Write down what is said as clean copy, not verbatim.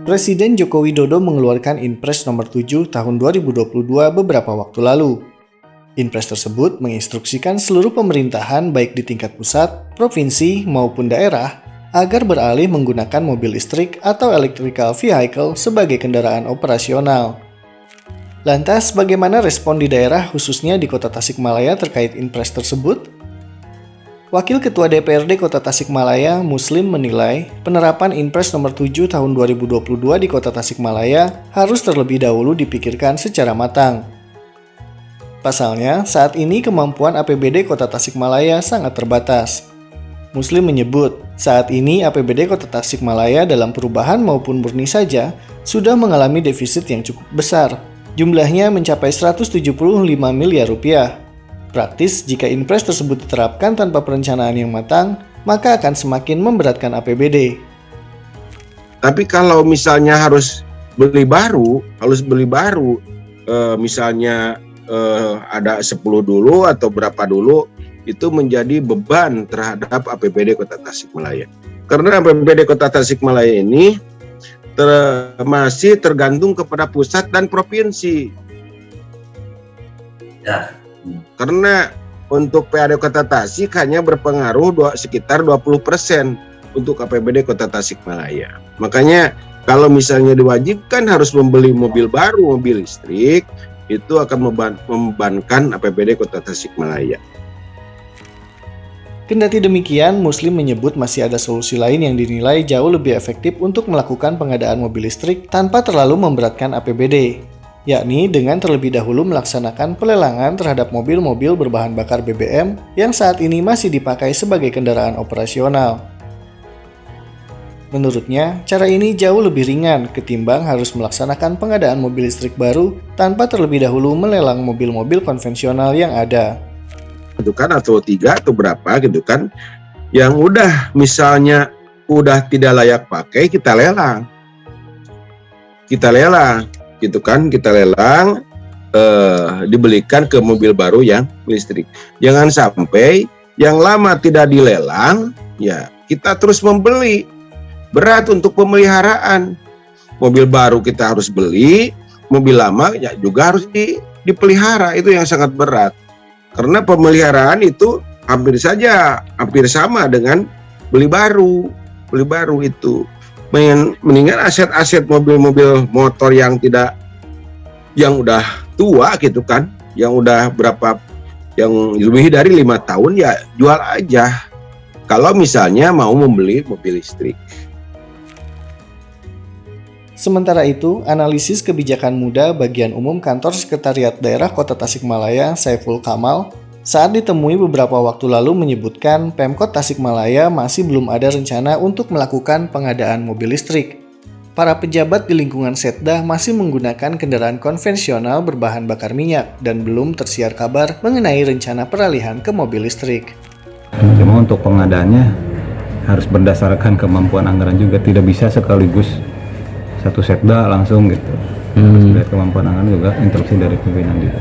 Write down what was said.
Presiden Joko Widodo mengeluarkan Inpres nomor 7 tahun 2022 beberapa waktu lalu. Inpres tersebut menginstruksikan seluruh pemerintahan baik di tingkat pusat, provinsi, maupun daerah agar beralih menggunakan mobil listrik atau electrical vehicle sebagai kendaraan operasional. Lantas, bagaimana respon di daerah khususnya di Kota Tasikmalaya terkait Inpres tersebut? Wakil Ketua DPRD Kota Tasikmalaya, Muslim, menilai penerapan Inpres nomor 7 tahun 2022 di Kota Tasikmalaya harus terlebih dahulu dipikirkan secara matang. Pasalnya, saat ini kemampuan APBD Kota Tasikmalaya sangat terbatas. Muslim menyebut, saat ini APBD Kota Tasikmalaya dalam perubahan maupun murni saja sudah mengalami defisit yang cukup besar. Jumlahnya mencapai 175 miliar rupiah. Praktis, jika Inpres tersebut diterapkan tanpa perencanaan yang matang, maka akan semakin memberatkan APBD. Tapi kalau misalnya harus beli baru, misalnya ada 10 dulu atau berapa dulu, itu menjadi beban terhadap APBD Kota Tasikmalaya. Karena APBD Kota Tasikmalaya ini masih tergantung kepada pusat dan provinsi. Ya. Karena untuk PAD Kota Tasik hanya berpengaruh sekitar 20% untuk APBD Kota Tasikmalaya. Makanya kalau misalnya diwajibkan harus membeli mobil baru, mobil listrik, itu akan membebankan APBD Kota Tasikmalaya. Kendati demikian, Muslim menyebut masih ada solusi lain yang dinilai jauh lebih efektif untuk melakukan pengadaan mobil listrik tanpa terlalu memberatkan APBD, yakni dengan terlebih dahulu melaksanakan pelelangan terhadap mobil-mobil berbahan bakar BBM yang saat ini masih dipakai sebagai kendaraan operasional. Menurutnya, cara ini jauh lebih ringan ketimbang harus melaksanakan pengadaan mobil listrik baru tanpa terlebih dahulu melelang mobil-mobil konvensional yang ada. Itu kan atau 3 atau berapa gitu kan, yang misalnya udah tidak layak pakai, kita lelang gitu kan, dibelikan ke mobil baru yang listrik. Jangan sampai yang lama tidak dilelang, ya kita terus membeli, berat untuk pemeliharaan. Mobil baru kita harus beli, mobil lama ya juga harus dipelihara, itu yang sangat berat. Karena pemeliharaan itu hampir sama dengan beli baru itu. Mendingan aset-aset mobil-mobil motor yang udah tua gitu kan, yang lebih dari 5 tahun ya jual aja. Kalau misalnya mau membeli mobil listrik. Sementara itu, analisis kebijakan muda bagian umum Kantor Sekretariat Daerah Kota Tasikmalaya, Saiful Kamal, saat ditemui beberapa waktu lalu menyebutkan Pemkot Tasikmalaya masih belum ada rencana untuk melakukan pengadaan mobil listrik. Para pejabat di lingkungan Setda masih menggunakan kendaraan konvensional berbahan bakar minyak dan belum tersiar kabar mengenai rencana peralihan ke mobil listrik. Cuma untuk pengadaannya harus berdasarkan kemampuan anggaran juga, tidak bisa sekaligus satu Setda langsung gitu. Harus lihat kemampuan anggaran juga, instruksi dari pimpinan juga.